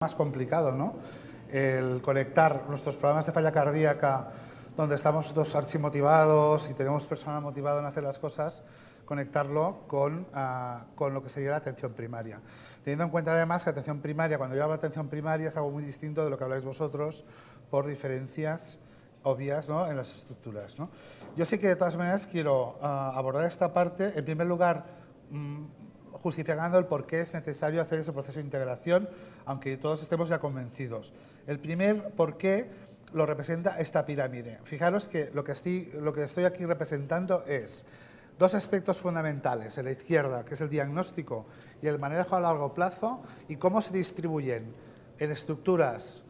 más complicado, ¿no? El conectar nuestros programas de falla cardíaca, donde estamos todos archimotivados y tenemos personal motivado en hacer las cosas, conectarlo con lo que sería la atención primaria. Teniendo en cuenta además que atención primaria, cuando yo hablo de atención primaria, es algo muy distinto de lo que habláis vosotros por diferencias obvias, ¿no?, en las estructuras, ¿no? Yo sí que de todas maneras quiero abordar esta parte, en primer lugar, justificando el por qué es necesario hacer ese proceso de integración, aunque todos estemos ya convencidos. El primer por qué lo representa esta pirámide. Fijaros que lo que estoy aquí representando es dos aspectos fundamentales, en la izquierda, que es el diagnóstico y el manejo a largo plazo, y cómo se distribuyen en estructuras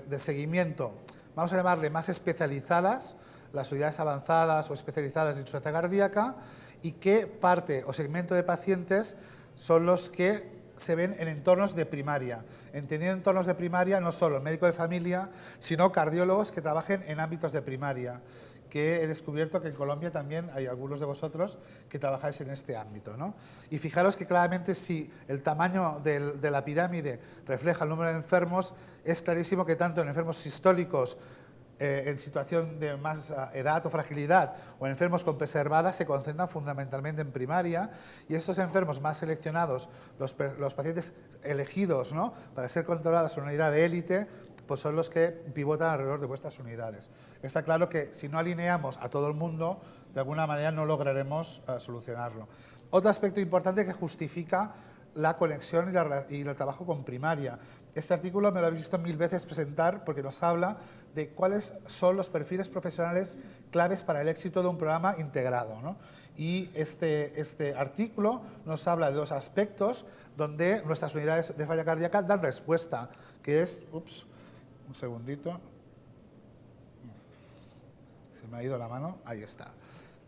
de seguimiento, vamos a llamarle más especializadas, las unidades avanzadas o especializadas de insuficiencia cardíaca, y qué parte o segmento de pacientes son los que se ven en entornos de primaria. Entendiendo entornos de primaria, no solo el médico de familia, sino cardiólogos que trabajen en ámbitos de primaria, que he descubierto que en Colombia también hay algunos de vosotros que trabajáis en este ámbito, ¿no? Y fijaros que claramente si el tamaño de la pirámide refleja el número de enfermos, es clarísimo que tanto en enfermos sistólicos en situación de más edad o fragilidad o en enfermos con preservadas se concentran fundamentalmente en primaria, y estos enfermos más seleccionados, los pacientes elegidos, ¿no?, para ser controlados en una unidad de élite, pues son los que pivotan alrededor de vuestras unidades. Está claro que si no alineamos a todo el mundo, de alguna manera no lograremos solucionarlo. Otro aspecto importante que justifica la conexión y el trabajo con primaria. Este artículo me lo habéis visto 1000 veces presentar porque nos habla de cuáles son los perfiles profesionales claves para el éxito de un programa integrado, ¿no? Y este artículo nos habla de dos aspectos donde nuestras unidades de falla cardíaca dan respuesta, que es, un segundito, se me ha ido la mano, ahí está,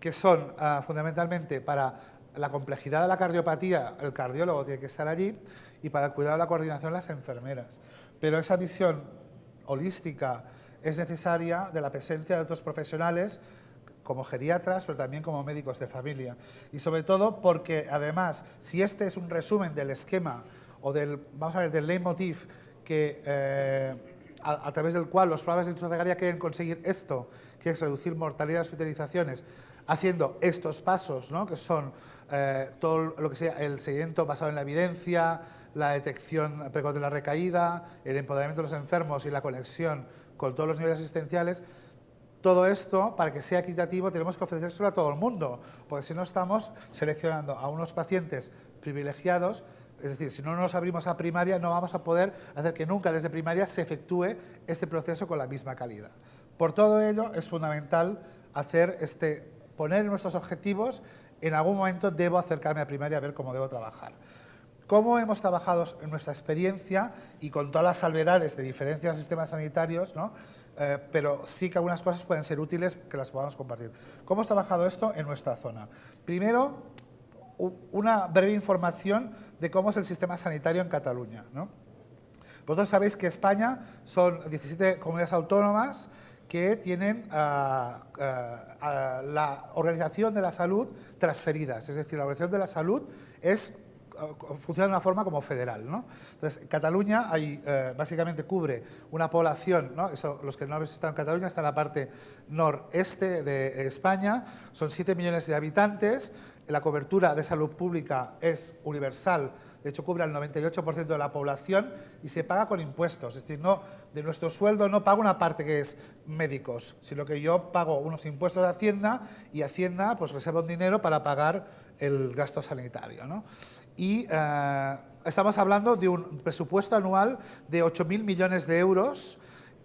que son fundamentalmente para la complejidad de la cardiopatía, el cardiólogo tiene que estar allí, y para el cuidado de la coordinación, las enfermeras. Pero esa visión holística es necesaria de la presencia de otros profesionales, como geriatras, pero también como médicos de familia. Y sobre todo porque, además, si este es un resumen del esquema o del leitmotiv que, a través del cual los programas de insuficiencia cardíaca quieren conseguir esto, que es reducir mortalidad y hospitalizaciones, haciendo estos pasos, ¿no?, que son todo lo que sea el seguimiento basado en la evidencia, la detección precoz de la recaída, el empoderamiento de los enfermos y la conexión con todos los niveles asistenciales. Todo esto, para que sea equitativo, tenemos que ofrecérselo a todo el mundo, porque si no estamos seleccionando a unos pacientes privilegiados. Es decir, si no nos abrimos a primaria, no vamos a poder hacer que nunca desde primaria se efectúe este proceso con la misma calidad. Por todo ello, es fundamental poner nuestros objetivos. En algún momento debo acercarme a primaria a ver cómo debo trabajar. Cómo hemos trabajado en nuestra experiencia y con todas las salvedades de diferencias de sistemas sanitarios, ¿no?, pero sí que algunas cosas pueden ser útiles que las podamos compartir. ¿Cómo hemos trabajado esto en nuestra zona? Primero, una breve información de cómo es el sistema sanitario en Cataluña, ¿no? Vosotros sabéis que España son 17 comunidades autónomas que tienen la organización de la salud transferidas, es decir, la organización de la salud funciona de una forma como federal, ¿no? Entonces, Cataluña básicamente cubre una población, ¿no? Los que no habéis estado en Cataluña, está en la parte noreste de España, son 7 millones de habitantes, la cobertura de salud pública es universal, de hecho cubre al 98% de la población y se paga con impuestos, es decir, de nuestro sueldo no pago una parte que es médicos, sino que yo pago unos impuestos de Hacienda y Hacienda pues reserva un dinero para pagar el gasto sanitario, ¿no? Y estamos hablando de un presupuesto anual de 8.000 millones de euros.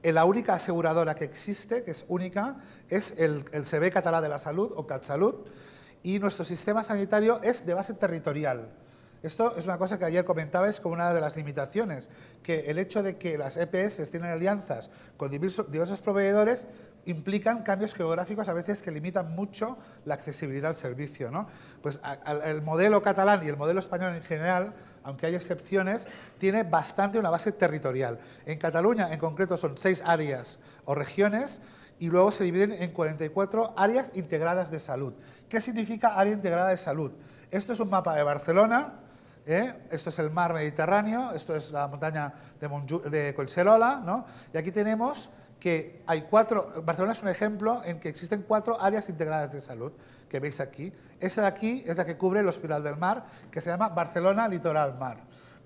La única aseguradora que existe, que es única, es el Servei Català de la Salut, o CatSalut, y nuestro sistema sanitario es de base territorial. Esto es una cosa que ayer comentabais como una de las limitaciones, que el hecho de que las EPS tienen alianzas con diversos proveedores implican cambios geográficos a veces que limitan mucho la accesibilidad al servicio, ¿no? Pues el modelo catalán y el modelo español en general, aunque hay excepciones, tiene bastante una base territorial. En Cataluña, en concreto, son 6 áreas o regiones y luego se dividen en 44 áreas integradas de salud. ¿Qué significa área integrada de salud? Esto es un mapa de Barcelona. Esto es el mar Mediterráneo, esto es la montaña de Collserola, ¿no? Y aquí tenemos que hay 4, Barcelona es un ejemplo en que existen 4 áreas integradas de salud, que veis aquí. Esa de aquí es la que cubre el Hospital del Mar, que se llama Barcelona Litoral Mar.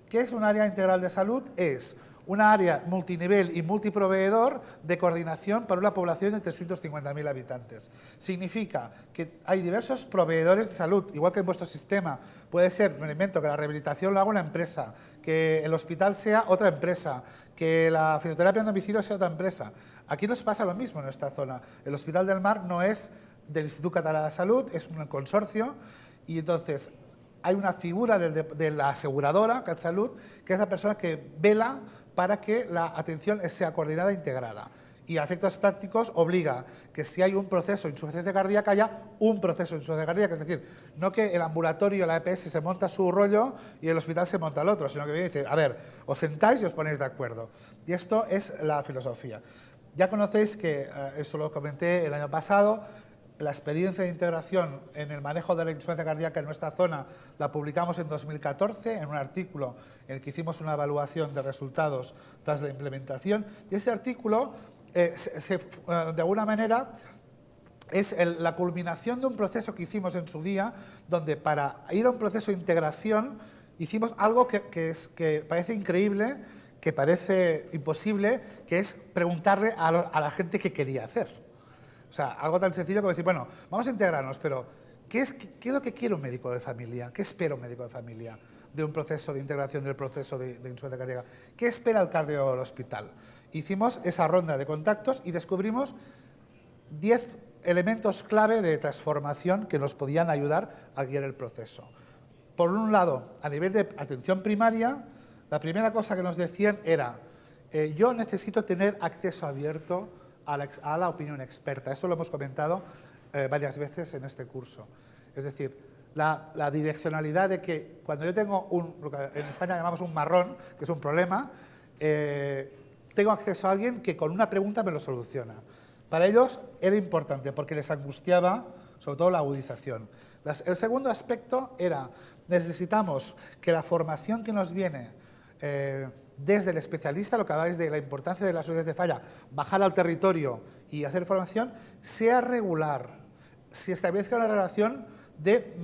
¿Qué es un área integral de salud? Es una área multinivel y multiproveedor de coordinación para una población de 350.000 habitantes. Significa que hay diversos proveedores de salud, igual que en vuestro sistema. Puede ser, me invento, que la rehabilitación lo haga una empresa, que el hospital sea otra empresa, que la fisioterapia en domicilio sea otra empresa. Aquí nos pasa lo mismo en esta zona. El Hospital del Mar no es del Instituto Català de Salud, es un consorcio, y entonces hay una figura de la aseguradora, CatSalut, que es la persona que vela para que la atención sea coordinada e integrada. Y a efectos prácticos obliga que si hay un proceso de insuficiencia cardíaca, haya un proceso de insuficiencia cardíaca, es decir, no que el ambulatorio, la EPS, se monta su rollo y el hospital se monta el otro, sino que viene y dice, a ver, os sentáis y os ponéis de acuerdo. Y esto es la filosofía. Ya conocéis que, esto lo comenté el año pasado, la experiencia de integración en el manejo de la insuficiencia cardíaca en nuestra zona la publicamos en 2014 en un artículo en el que hicimos una evaluación de resultados tras la implementación. Y ese artículo, de alguna manera, es la culminación de un proceso que hicimos en su día, donde para ir a un proceso de integración hicimos algo que parece increíble, que parece imposible, que es preguntarle a la gente qué quería hacer. O sea, algo tan sencillo como decir, bueno, vamos a integrarnos, pero ¿qué es lo que quiere un médico de familia? ¿Qué espera un médico de familia de un proceso de integración del proceso de insuficiencia cardíaca? ¿Qué espera el cardiólogo del hospital? Hicimos esa ronda de contactos y descubrimos 10 elementos clave de transformación que nos podían ayudar a guiar el proceso. Por un lado, a nivel de atención primaria, la primera cosa que nos decían era, yo necesito tener acceso abierto a la opinión experta. Esto lo hemos comentado varias veces en este curso. Es decir, la direccionalidad de que cuando yo tengo lo que en España llamamos un marrón, que es un problema, tengo acceso a alguien que con una pregunta me lo soluciona. Para ellos era importante porque les angustiaba sobre todo la agudización. El segundo aspecto era, necesitamos que la formación que nos viene desde el especialista, lo que habláis de la importancia de las unidades de falla, bajar al territorio y hacer formación, sea regular, se establezca una relación de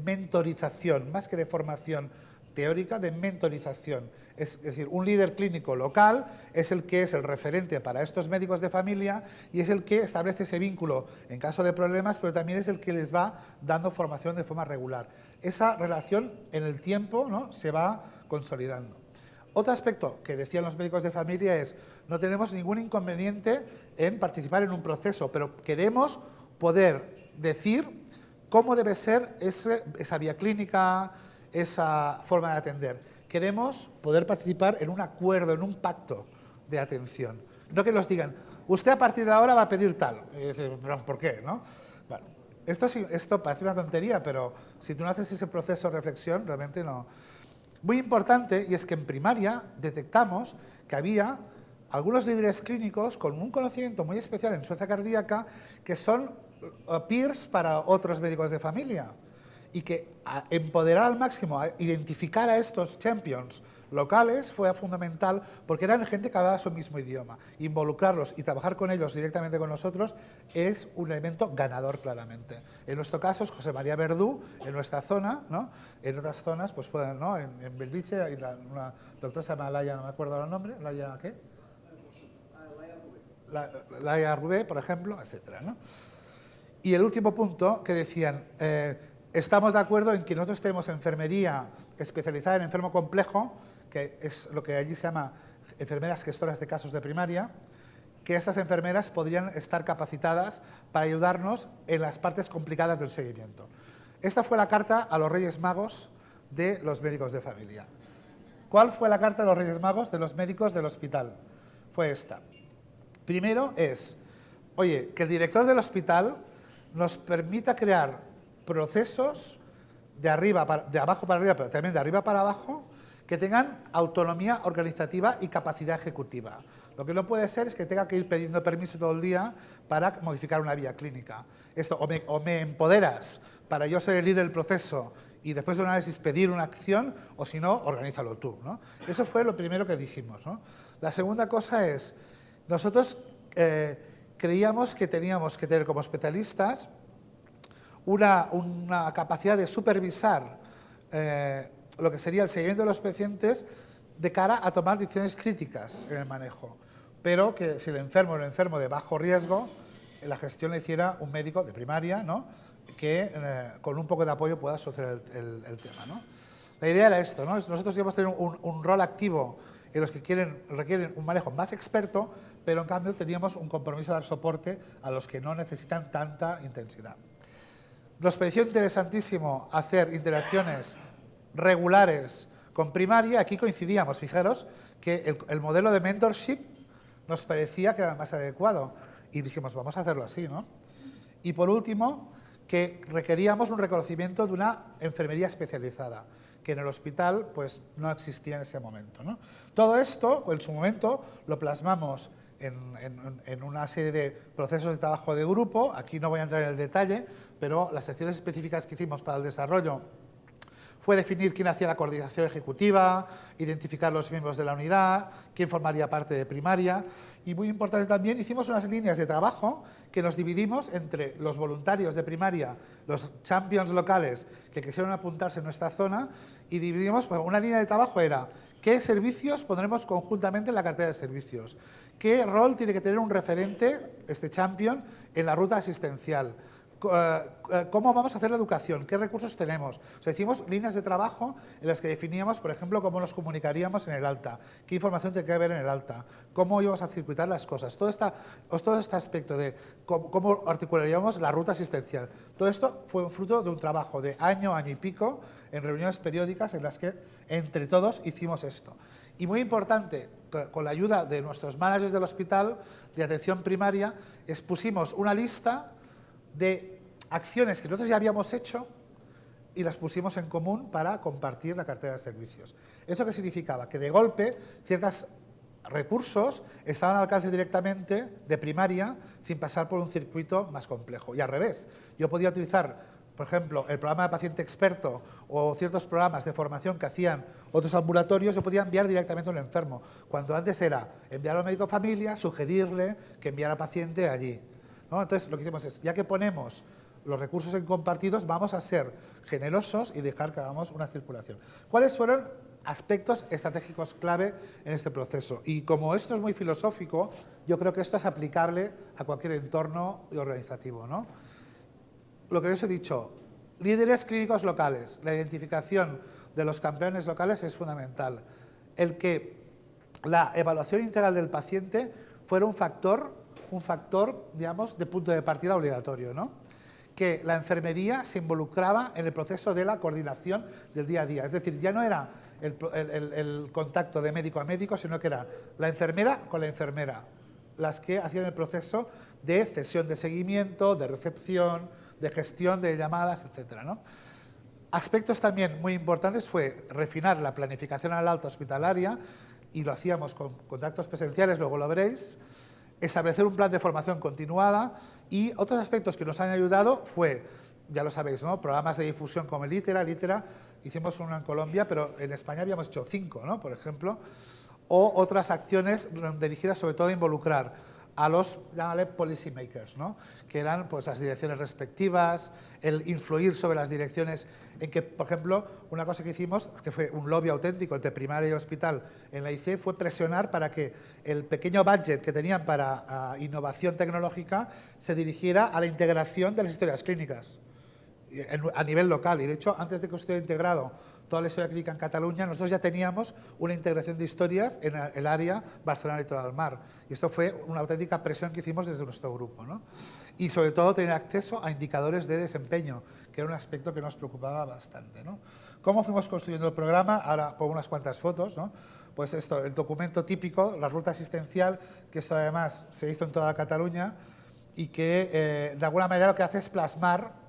mentorización, más que de formación teórica, de mentorización. Es decir, un líder clínico local es el que es el referente para estos médicos de familia y es el que establece ese vínculo en caso de problemas, pero también es el que les va dando formación de forma regular. Esa relación en el tiempo, ¿no?, se va consolidando. Otro aspecto que decían los médicos de familia es, no tenemos ningún inconveniente en participar en un proceso, pero queremos poder decir cómo debe ser esa vía clínica, esa forma de atender. Queremos poder participar en un acuerdo, en un pacto de atención. No que nos digan, usted a partir de ahora va a pedir tal. Y dices, ¿por qué? ¿No? Bueno, esto parece una tontería, pero si tú no haces ese proceso de reflexión, realmente no. Muy importante, y es que en primaria detectamos que había algunos líderes clínicos con un conocimiento muy especial en insuficiencia cardíaca que son peers para otros médicos de familia y que empoderar al máximo, identificar a estos champions locales fue fundamental porque eran gente que hablaba su mismo idioma. Involucrarlos y trabajar con ellos directamente con nosotros es un elemento ganador claramente. En nuestro caso es José María Verdú, en nuestra zona, ¿no? En otras zonas, pues fue, ¿no?, en Belviche, hay una doctora se llama Laia, no me acuerdo el nombre, Laia, ¿qué? Laia Rubé, por ejemplo, etcétera, ¿no? Y el último punto que decían, estamos de acuerdo en que nosotros tenemos enfermería especializada en enfermo complejo, que es lo que allí se llama enfermeras gestoras de casos de primaria, que estas enfermeras podrían estar capacitadas para ayudarnos en las partes complicadas del seguimiento. Esta fue la carta a los Reyes Magos de los médicos de familia. ¿Cuál fue la carta a los Reyes Magos de los médicos del hospital? Fue esta. Primero es, oye, que el director del hospital nos permita crear procesos de abajo para arriba, pero también de arriba para abajo, que tengan autonomía organizativa y capacidad ejecutiva. Lo que no puede ser es que tenga que ir pidiendo permiso todo el día para modificar una vía clínica. Esto, o me empoderas para yo ser el líder del proceso y después de un análisis pedir una acción o si no, organízalo tú, ¿no? Eso fue lo primero que dijimos, ¿no? La segunda cosa es, nosotros creíamos que teníamos que tener como especialistas una capacidad de supervisar lo que sería el seguimiento de los pacientes de cara a tomar decisiones críticas en el manejo, pero que si el enfermo era un enfermo de bajo riesgo, la gestión la hiciera un médico de primaria, ¿no? Que con un poco de apoyo pueda solucionar el tema, ¿no? La idea era esto, ¿no? Nosotros íbamos a tener un rol activo en los que requieren un manejo más experto, pero en cambio teníamos un compromiso de dar soporte a los que no necesitan tanta intensidad. Nos pareció interesantísimo hacer interacciones regulares con primaria. Aquí coincidíamos, fijaros, que el modelo de mentorship nos parecía que era más adecuado y dijimos, vamos a hacerlo así, ¿no? Y por último, que requeríamos un reconocimiento de una enfermería especializada, que en el hospital pues, no existía en ese momento, ¿no? Todo esto, en su momento, lo plasmamos en una serie de procesos de trabajo de grupo. Aquí no voy a entrar en el detalle, pero las secciones específicas que hicimos para el desarrollo fue definir quién hacía la coordinación ejecutiva, identificar los miembros de la unidad, quién formaría parte de primaria. Y muy importante también, hicimos unas líneas de trabajo que nos dividimos entre los voluntarios de primaria, los champions locales que quisieron apuntarse en nuestra zona, y dividimos, pues, una línea de trabajo era qué servicios pondremos conjuntamente en la cartera de servicios, qué rol tiene que tener un referente, este champion, en la ruta asistencial, cómo vamos a hacer la educación, qué recursos tenemos. O sea, hicimos líneas de trabajo en las que definíamos, por ejemplo, cómo nos comunicaríamos en el alta, qué información tiene que haber en el alta, cómo íbamos a circuitar las cosas. Todo este aspecto de cómo articularíamos la ruta asistencial. Todo esto fue un fruto de un trabajo de año y pico en reuniones periódicas en las que entre todos hicimos esto. Y muy importante, con la ayuda de nuestros managers del hospital de atención primaria, expusimos una lista de acciones que nosotros ya habíamos hecho y las pusimos en común para compartir la cartera de servicios. ¿Eso qué significaba? Que de golpe ciertos recursos estaban al alcance directamente de primaria sin pasar por un circuito más complejo. Y al revés, yo podía utilizar, por ejemplo, el programa de paciente experto o ciertos programas de formación que hacían otros ambulatorios, yo podía enviar directamente a un enfermo, cuando antes era enviar al médico familia, sugerirle que enviara al paciente allí, ¿no? Entonces, lo que hicimos es, ya que ponemos los recursos en compartidos, vamos a ser generosos y dejar que hagamos una circulación. ¿Cuáles fueron aspectos estratégicos clave en este proceso? Y como esto es muy filosófico, yo creo que esto es aplicable a cualquier entorno organizativo, ¿no? Lo que os he dicho, líderes clínicos locales, la identificación de los campeones locales es fundamental. El que la evaluación integral del paciente fuera un factor, digamos, de punto de partida obligatorio, ¿no? Que la enfermería se involucraba en el proceso de la coordinación del día a día. Es decir, ya no era el contacto de médico a médico, sino que era la enfermera con la enfermera, las que hacían el proceso de cesión de seguimiento, de recepción, de gestión de llamadas, etcétera, ¿no? Aspectos también muy importantes fue refinar la planificación al alta hospitalaria, y lo hacíamos con contactos presenciales, luego lo veréis, establecer un plan de formación continuada, y otros aspectos que nos han ayudado fue, ya lo sabéis, ¿no? Programas de difusión como el ITERA, hicimos uno en Colombia, pero en España habíamos hecho 5, ¿no? Por ejemplo, o otras acciones dirigidas sobre todo a involucrar a los, llámale, policy makers, ¿no? Que eran, pues, las direcciones respectivas, el influir sobre las direcciones en que, por ejemplo, una cosa que hicimos, que fue un lobby auténtico entre primaria y hospital en la IC, fue presionar para que el pequeño budget que tenían para innovación tecnológica se dirigiera a la integración de las historias clínicas a nivel local. Y, de hecho, antes de que estuviera integrado toda la historia clínica en Cataluña, nosotros ya teníamos una integración de historias en el área Barcelona Litoral del Mar. Y esto fue una auténtica presión que hicimos desde nuestro grupo, ¿no? Y sobre todo tener acceso a indicadores de desempeño, que era un aspecto que nos preocupaba bastante, ¿no? ¿Cómo fuimos construyendo el programa? Ahora pongo unas cuantas fotos, ¿no? Pues esto, el documento típico, la ruta asistencial, que esto además se hizo en toda Cataluña y que de alguna manera lo que hace es plasmar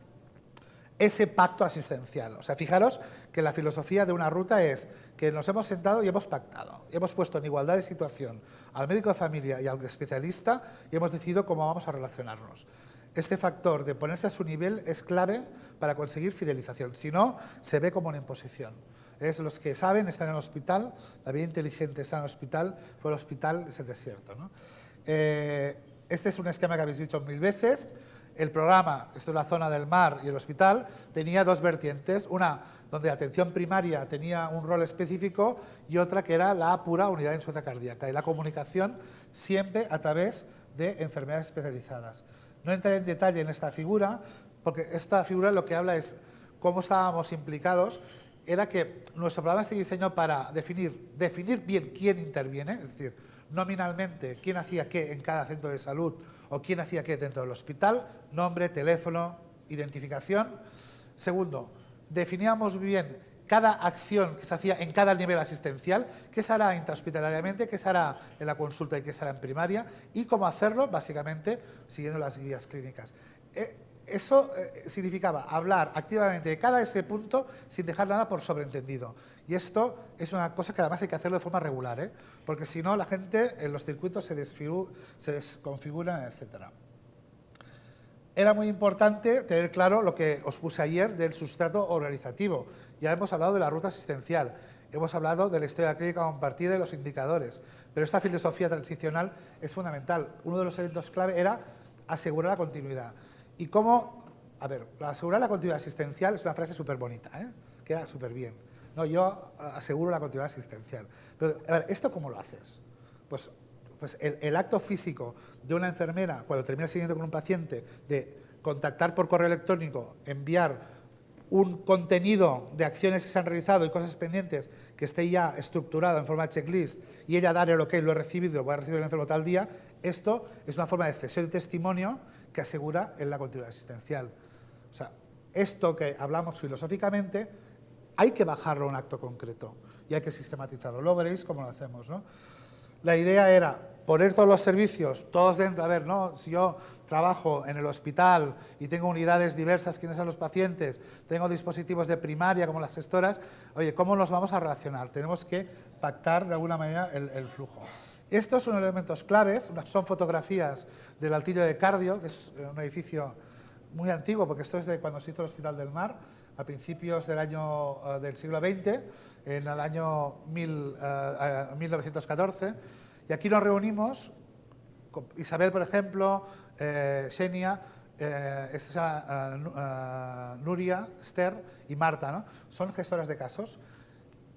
ese pacto asistencial. O sea, fijaros que la filosofía de una ruta es que nos hemos sentado y hemos pactado, y hemos puesto en igualdad de situación al médico de familia y al especialista y hemos decidido cómo vamos a relacionarnos. este factor de ponerse a su nivel es clave para conseguir fidelización. Si no, se ve como una imposición. Es los que saben están en el hospital, la vida inteligente está en el hospital, pero el hospital es el desierto, ¿no? Este es un esquema que habéis visto 1000 veces. El programa, esto es la zona del mar y el hospital, tenía dos vertientes, una donde la atención primaria tenía un rol específico y otra que era la pura unidad de insuficiencia cardíaca y la comunicación siempre a través de enfermedades especializadas. No entraré en detalle en esta figura, porque esta figura lo que habla es cómo estábamos implicados, era que nuestro programa se diseñó para definir bien quién interviene, es decir, nominalmente quién hacía qué en cada centro de salud o quién hacía qué dentro del hospital, nombre, teléfono, identificación. Segundo, definíamos bien cada acción que se hacía en cada nivel asistencial, qué se hará intrahospitalariamente, qué se hará en la consulta y qué se hará en primaria, y cómo hacerlo, básicamente, siguiendo las guías clínicas. Eso significaba hablar activamente de cada ese punto sin dejar nada por sobreentendido. Y esto es una cosa que además hay que hacerlo de forma regular, porque si no la gente en los circuitos se desconfiguran, etc. Era muy importante tener claro lo que os puse ayer del sustrato organizativo. Ya hemos hablado de la ruta asistencial, hemos hablado de la historia clínica compartida y los indicadores, pero esta filosofía transicional es fundamental. Uno de los elementos clave era asegurar la continuidad. ¿Y cómo? A ver, asegurar la continuidad asistencial es una frase súper bonita, queda súper bien. No, yo aseguro la continuidad asistencial. Pero, a ver, ¿esto cómo lo haces? Pues el acto físico de una enfermera, cuando termina el seguimiento con un paciente, de contactar por correo electrónico, enviar un contenido de acciones que se han realizado y cosas pendientes que esté ya estructurado en forma de checklist y ella dar el ok, lo he recibido, voy a recibir el enfermo tal día, esto es una forma de cesión de testimonio que asegura en la continuidad asistencial. O sea, esto que hablamos filosóficamente hay que bajarlo a un acto concreto y hay que sistematizarlo. Luego veréis cómo lo hacemos, ¿no? La idea era poner todos los servicios, todos dentro, a ver, ¿no? Si yo trabajo en el hospital y tengo unidades diversas, quiénes son los pacientes, tengo dispositivos de primaria como las gestoras, oye, ¿cómo nos vamos a relacionar? Tenemos que pactar de alguna manera el flujo. Estos son elementos claves, son fotografías del Altillo de Cardio, que es un edificio muy antiguo, porque esto es de cuando se hizo el Hospital del Mar, a principios del siglo XX, en el año 1914, y aquí nos reunimos, con Isabel, por ejemplo, Xenia, Nuria, Esther y Marta, ¿no? Son gestoras de casos.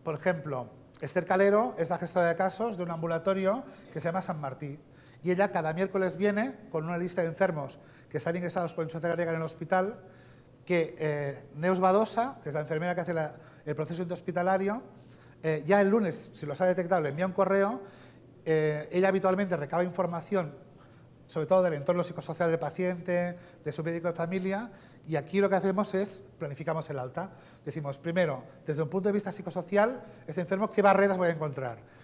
Por ejemplo, Esther Calero es la gestora de casos de un ambulatorio que se llama San Martí, y ella cada miércoles viene con una lista de enfermos que están ingresados por insuficiencia cardíaca en el hospital, que Neus Badosa, que es la enfermera que hace el proceso intrahospitalario, ya el lunes, si los ha detectado, le envía un correo. Ella habitualmente recaba información, sobre todo del entorno psicosocial del paciente, de su médico de familia, y aquí lo que hacemos es planificamos el alta. Decimos, primero, desde un punto de vista psicosocial, este enfermo, ¿qué barreras voy a encontrar?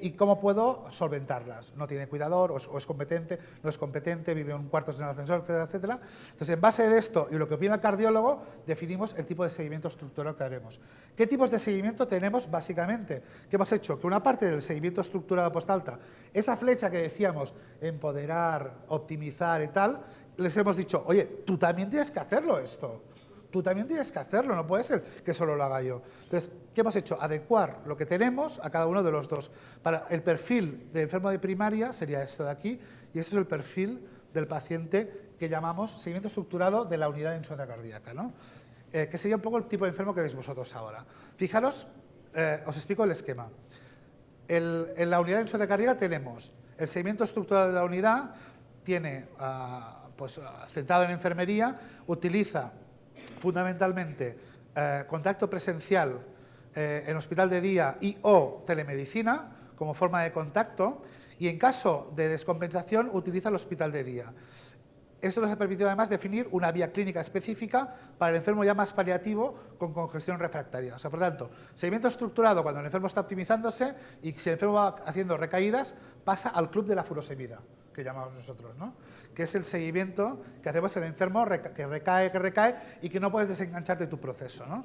¿Y cómo puedo solventarlas? ¿No tiene cuidador? ¿O es competente? ¿No es competente? ¿Vive en un cuarto sin ascensor? Etcétera, etcétera. Entonces, en base de esto y lo que opina el cardiólogo, definimos el tipo de seguimiento estructurado que haremos. ¿Qué tipos de seguimiento tenemos básicamente? ¿Qué hemos hecho? Que una parte del seguimiento estructurado postalta, esa flecha que decíamos, empoderar, optimizar y tal, les hemos dicho, oye, tú también tienes que hacerlo esto. Tú también tienes que hacerlo, no puede ser que solo lo haga yo. Entonces, ¿qué hemos hecho? Adecuar lo que tenemos a cada uno de los dos. Para el perfil de enfermo de primaria sería esto de aquí, y esto es el perfil del paciente que llamamos seguimiento estructurado de la unidad de insuficiencia cardíaca, ¿no? Que sería un poco el tipo de enfermo que veis vosotros ahora. Fijaros, os explico el esquema. En la unidad de insuficiencia cardíaca tenemos el seguimiento estructurado de la unidad, tiene, centrado en enfermería, utiliza fundamentalmente contacto presencial en hospital de día y o telemedicina como forma de contacto, y en caso de descompensación utiliza el hospital de día. Esto nos ha permitido además definir una vía clínica específica para el enfermo ya más paliativo con congestión refractaria. O sea, por tanto, seguimiento estructurado cuando el enfermo está optimizándose, y si el enfermo va haciendo recaídas, pasa al club de la furosemida, que llamamos nosotros, ¿no? Que es el seguimiento que hacemos en el enfermo que recae y que no puedes desengancharte de tu proceso, ¿no?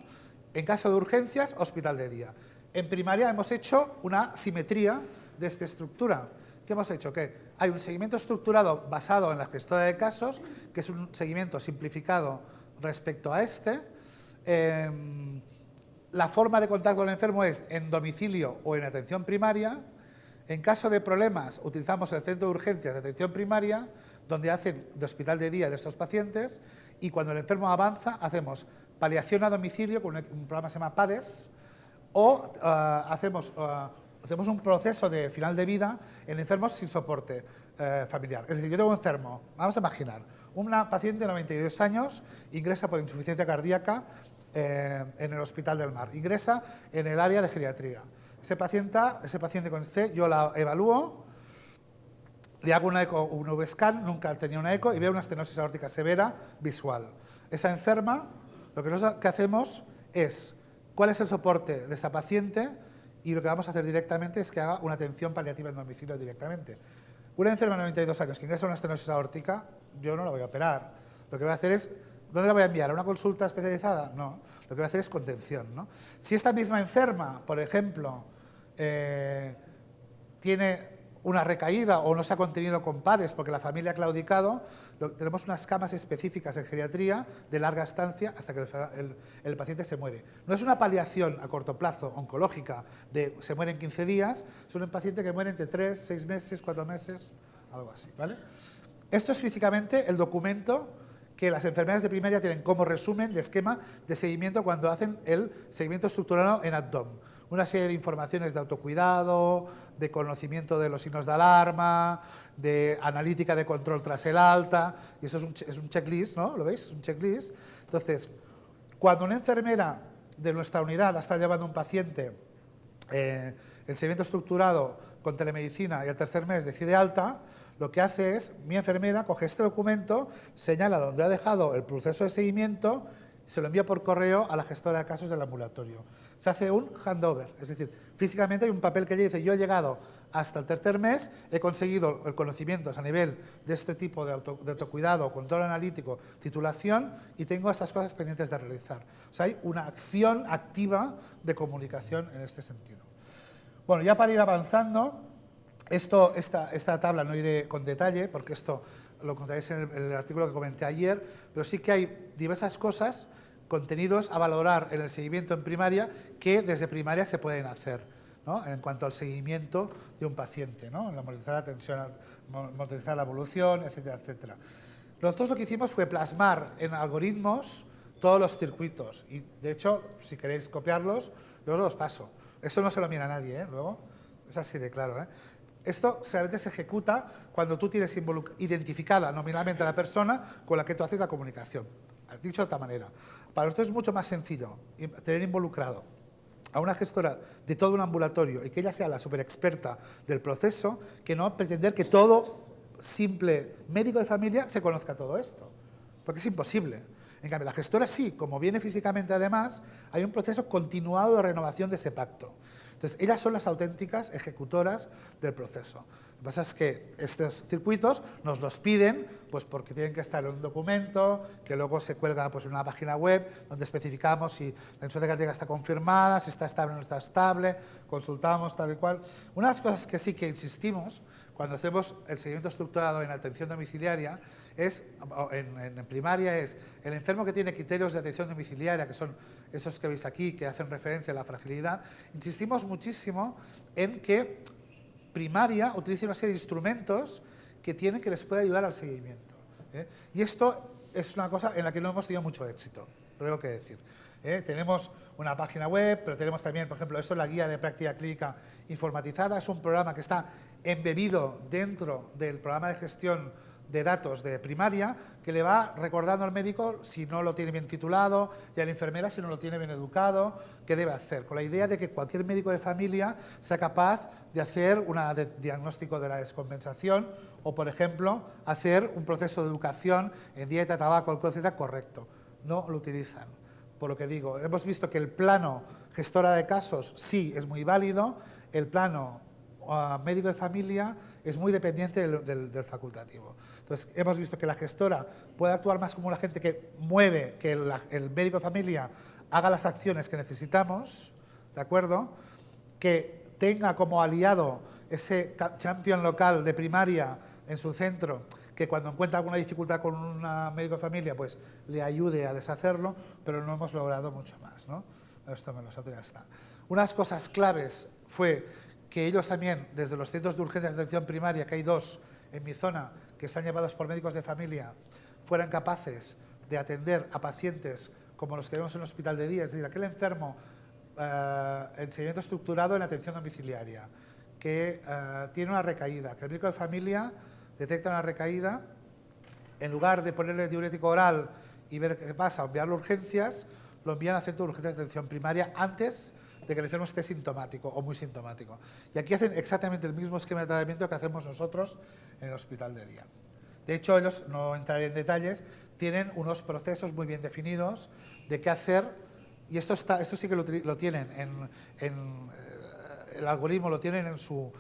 En caso de urgencias, hospital de día. En primaria hemos hecho una simetría de esta estructura, ¿Qué hemos hecho? Que hay un seguimiento estructurado basado en la gestora de casos, que es un seguimiento simplificado respecto a este. La forma de contacto con el enfermo es en domicilio o en atención primaria. En caso de problemas, utilizamos el centro de urgencias de atención primaria, donde hacen de hospital de día de estos pacientes, y cuando el enfermo avanza, hacemos paliación a domicilio con un programa que se llama PADES, o hacemos un proceso de final de vida en enfermos sin soporte familiar. Es decir, yo tengo un enfermo, vamos a imaginar, una paciente de 92 años ingresa por insuficiencia cardíaca en el Hospital del Mar, ingresa en el área de geriatría. Ese paciente con este, yo la evalúo, le hago una eco, un VScan, nunca tenía una eco, y veo una estenosis aórtica severa visual. Esa enferma, lo que hacemos es, ¿cuál es el soporte de esta paciente? Y lo que vamos a hacer directamente es que haga una atención paliativa en domicilio directamente. Una enferma de 92 años que ingresa una estenosis aórtica, yo no la voy a operar. Lo que voy a hacer es, ¿dónde la voy a enviar? ¿A una consulta especializada? No. Lo que voy a hacer es contención, ¿no? Si esta misma enferma, por ejemplo, tiene una recaída o no se ha contenido con PADES porque la familia ha claudicado, tenemos unas camas específicas en geriatría de larga estancia hasta que el paciente se muere. No es una paliación a corto plazo oncológica de se muere en 15 días, es un paciente que muere entre 3, 6 meses, 4 meses, algo así, ¿vale? Esto es físicamente el documento que las enfermedades de primaria tienen como resumen de esquema de seguimiento cuando hacen el seguimiento estructurado en ADDOM. Una serie de informaciones de autocuidado, de conocimiento de los signos de alarma, de analítica de control tras el alta, y eso es un checklist, ¿no? ¿Lo veis? Es un checklist. Entonces, cuando una enfermera de nuestra unidad está llevando a un paciente el seguimiento estructurado con telemedicina y al tercer mes decide alta, lo que hace es, mi enfermera coge este documento, señala dónde ha dejado el proceso de seguimiento, se lo envía por correo a la gestora de casos del ambulatorio. Se hace un handover, es decir, físicamente hay un papel que ella dice, yo he llegado hasta el tercer mes, he conseguido el conocimientos a nivel de este tipo de autocuidado, control analítico, titulación, y tengo estas cosas pendientes de realizar. O sea, hay una acción activa de comunicación en este sentido. Bueno, ya para ir avanzando, esta tabla no iré con detalle, porque esto lo contaréis en el artículo que comenté ayer, pero sí que hay diversas cosas, contenidos a valorar en el seguimiento en primaria que desde primaria se pueden hacer, ¿no? En cuanto al seguimiento de un paciente, ¿no? En monitorizar la tensión, monitorizar la evolución, etcétera, etcétera. Nosotros lo que hicimos fue plasmar en algoritmos todos los circuitos y, de hecho, si queréis copiarlos, yo os los paso. Esto no se lo mira a nadie, ¿eh? Luego, es así de claro, ¿eh? Esto solamente se ejecuta cuando tú tienes identificada nominalmente a la persona con la que tú haces la comunicación. Dicho de otra manera, para nosotros es mucho más sencillo tener involucrado a una gestora de todo un ambulatorio y que ella sea la superexperta del proceso, que no pretender que todo simple médico de familia se conozca todo esto, porque es imposible. En cambio, la gestora sí, como viene físicamente además, hay un proceso continuado de renovación de ese pacto. Entonces, ellas son las auténticas ejecutoras del proceso. Lo que pasa es que estos circuitos nos los piden pues porque tienen que estar en un documento, que luego se cuelga pues, en una página web donde especificamos si la insuficiencia cardíaca está confirmada, si está estable o no está estable, consultamos tal y cual. Una de las cosas que sí que insistimos cuando hacemos el seguimiento estructurado en atención domiciliaria es, en primaria, es el enfermo que tiene criterios de atención domiciliaria, que son esos que veis aquí, que hacen referencia a la fragilidad. Insistimos muchísimo en que primaria utilice una serie de instrumentos que les puede ayudar al seguimiento, ¿eh? Y esto es una cosa en la que no hemos tenido mucho éxito, lo tengo que decir. Tenemos una página web, pero tenemos también, por ejemplo, esto es la guía de práctica clínica informatizada, es un programa que está embebido dentro del programa de gestión de datos de primaria, que le va recordando al médico si no lo tiene bien titulado y a la enfermera si no lo tiene bien educado, qué debe hacer, con la idea de que cualquier médico de familia sea capaz de hacer un diagnóstico de la descompensación o, por ejemplo, hacer un proceso de educación en dieta, tabaco, alcohol, etcétera, correcto. No lo utilizan. Por lo que digo, hemos visto que el plano gestora de casos sí es muy válido, el plano médico de familia es muy dependiente del facultativo. Entonces, hemos visto que la gestora puede actuar más como la gente que mueve, que el médico de familia haga las acciones que necesitamos, ¿de acuerdo? Que tenga como aliado ese champion local de primaria en su centro, que cuando encuentra alguna dificultad con un médico de familia, pues le ayude a deshacerlo, pero no hemos logrado mucho más, ¿no? Esto me lo salto y ya está. Unas cosas claves fue que ellos también, desde los centros de urgencias de atención primaria, que hay 2 en mi zona, que están llevados por médicos de familia, fueran capaces de atender a pacientes como los que vemos en el hospital de día, es decir, aquel enfermo en seguimiento estructurado en atención domiciliaria, que tiene una recaída, que el médico de familia detecta una recaída, en lugar de ponerle diurético oral y ver qué pasa, o enviarlo a urgencias, lo envían al centro de urgencias de atención primaria antes de que el enfermo esté sintomático o muy sintomático. Y aquí hacen exactamente el mismo esquema de tratamiento que hacemos nosotros en el hospital de día. De hecho, ellos, no entraré en detalles, tienen unos procesos muy bien definidos de qué hacer, y esto sí que lo tienen el algoritmo lo tienen en su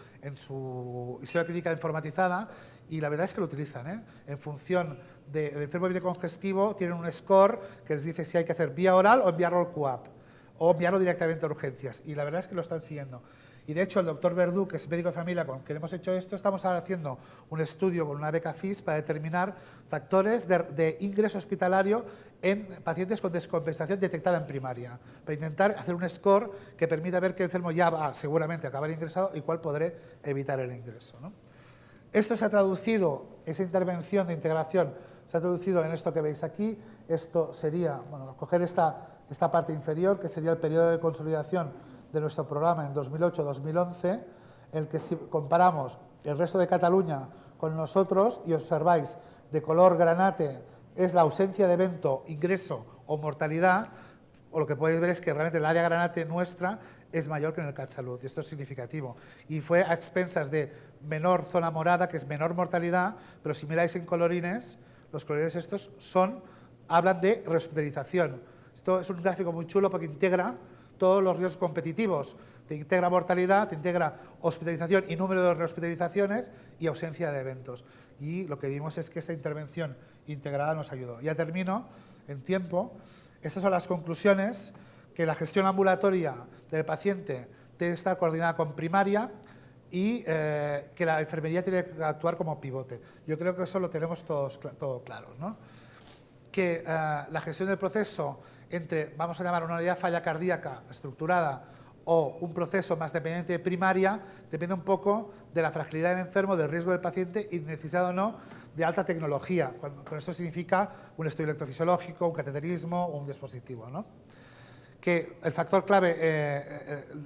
historia clínica informatizada, y la verdad es que lo utilizan, En función del enfermo viene congestivo, tienen un score que les dice si hay que hacer vía oral o enviarlo al QAP, o enviarlo directamente a urgencias, y la verdad es que lo están siguiendo. Y de hecho el doctor Verdú, que es médico de familia con quien hemos hecho esto, estamos ahora haciendo un estudio con una beca FIS para determinar factores de ingreso hospitalario en pacientes con descompensación detectada en primaria, para intentar hacer un score que permita ver qué enfermo ya va seguramente a acabar ingresado y cuál podré evitar el ingreso, ¿no? Esto se ha traducido, esa intervención de integración se ha traducido en esto que veis aquí. Esto sería, bueno, coger esta parte inferior, que sería el periodo de consolidación de nuestro programa en 2008-2011, en el que si comparamos el resto de Cataluña con nosotros y observáis de color granate es la ausencia de evento, ingreso o mortalidad, o lo que podéis ver es que realmente el área granate nuestra es mayor que en el CatSalut, y esto es significativo. Y fue a expensas de menor zona morada, que es menor mortalidad, pero si miráis en colorines, los colorines estos hablan de rehospitalización. Esto es un gráfico muy chulo porque integra todos los riesgos competitivos. Te integra mortalidad, te integra hospitalización y número de rehospitalizaciones y ausencia de eventos. Y lo que vimos es que esta intervención integrada nos ayudó. Ya termino en tiempo. Estas son las conclusiones, que la gestión ambulatoria del paciente tiene que estar coordinada con primaria y que la enfermería tiene que actuar como pivote. Yo creo que eso lo tenemos todo claro, ¿no? Que la gestión del proceso entre, vamos a llamar, una unidad falla cardíaca estructurada o un proceso más dependiente de primaria, depende un poco de la fragilidad del enfermo, del riesgo del paciente y necesidad o no de alta tecnología. Con esto significa un estudio electrofisiológico, un cateterismo o un dispositivo, ¿no? Que el factor clave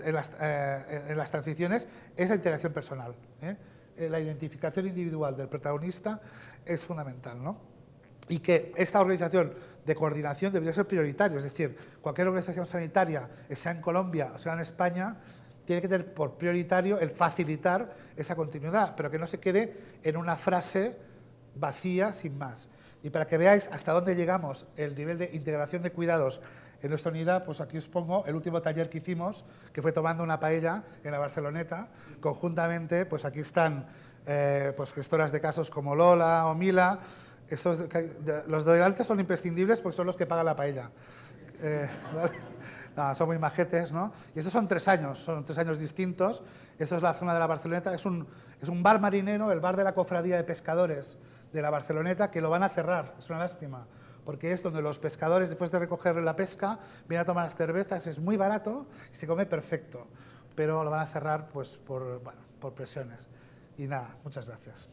en las transiciones es la interacción personal, La identificación individual del protagonista es fundamental, ¿no? Y que esta organización de coordinación debería ser prioritaria, es decir, cualquier organización sanitaria, sea en Colombia o sea en España, tiene que tener por prioritario el facilitar esa continuidad, pero que no se quede en una frase vacía sin más. Y para que veáis hasta dónde llegamos el nivel de integración de cuidados en nuestra unidad, pues aquí os pongo el último taller que hicimos, que fue tomando una paella en la Barceloneta, conjuntamente, pues aquí están pues gestoras de casos como Lola o Mila. Los de delante son imprescindibles porque son los que pagan la paella. ¿Vale? No, son muy majetes, ¿no? Y estos son 3 años, son 3 años distintos. Esto es la zona de la Barceloneta, es un bar marinero, el bar de la cofradía de pescadores de la Barceloneta, que lo van a cerrar, es una lástima, porque es donde los pescadores, después de recoger la pesca, vienen a tomar las cervezas, es muy barato y se come perfecto, pero lo van a cerrar pues por presiones. Y nada, muchas gracias.